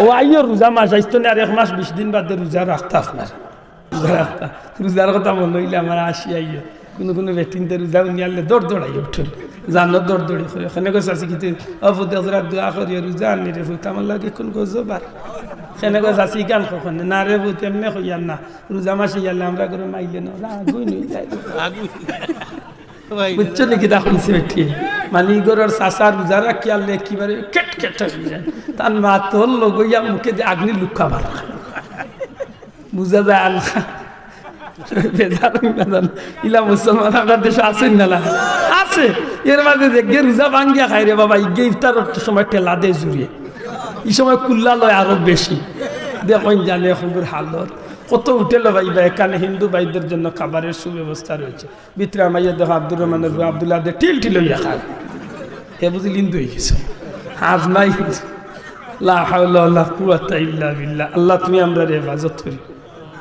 ও আইও রোজা মাস আসতো না, আর 1 মাস 20 দিন বাদে রোজা রাখতা আপনার, রোজা রাখতা। রোজার কথা মনে হইলে আমার আসি আইও, কোনো বেটিনতে রোজা নিয়ালে দৌড় দৌড়াই উঠুন, জানো দৌড় দৌড়ি করে ওখানে গেছে আছে কিন্তু অফুতে দোয়া করিও রোজা আনি রে ফুট আমার লাগে কোন গজবার সেনে গেছে আসি গান কখনো না রে ফুট এমনি হইয়ার না, রোজা মাসে ইয়ালে আমরা করে মাইলে না আগুই নই যায় বুঝছো নাকি দেখছি বেটি মানে ইগরের চাষা রোজা রাখি আনলে একেবারে কেট কেট হয়ে যায়, তার মা তোর লগইয়া মুখে দিয়ে আগ্নি লুকা ভালো বুঝা যায় আল্লাহ ইলা মুসলমান আপনার দেশে আছেন না আছে, এর মাঝে দেখে রোজা ভাঙ্গিয়া খাই রে বাবা, ইগে ইফতার সময় ঠেলা দেয় জুড়িয়ে, এই সময় কুল্লা লয় আরো বেশি, দেখুন জানে খবর হালত কত উঠেল ভাইবা। এখানে হিন্দু ভাইদের জন্য খাবারের সুব্যবস্থা রয়েছে, ভিতরে আমাইয়া দেখো আব্দুর রহমানের আব্দুল্লাহ টিল টিল হইয়া খায়, হে বুঝি লিন্দু হয়ে গেছে হাজ নাই। লা হাওলা ওয়ালা কুওয়াতা ইল্লা বিল্লাহ। আল্লাহ তুমি আমরা হেফাজত করি।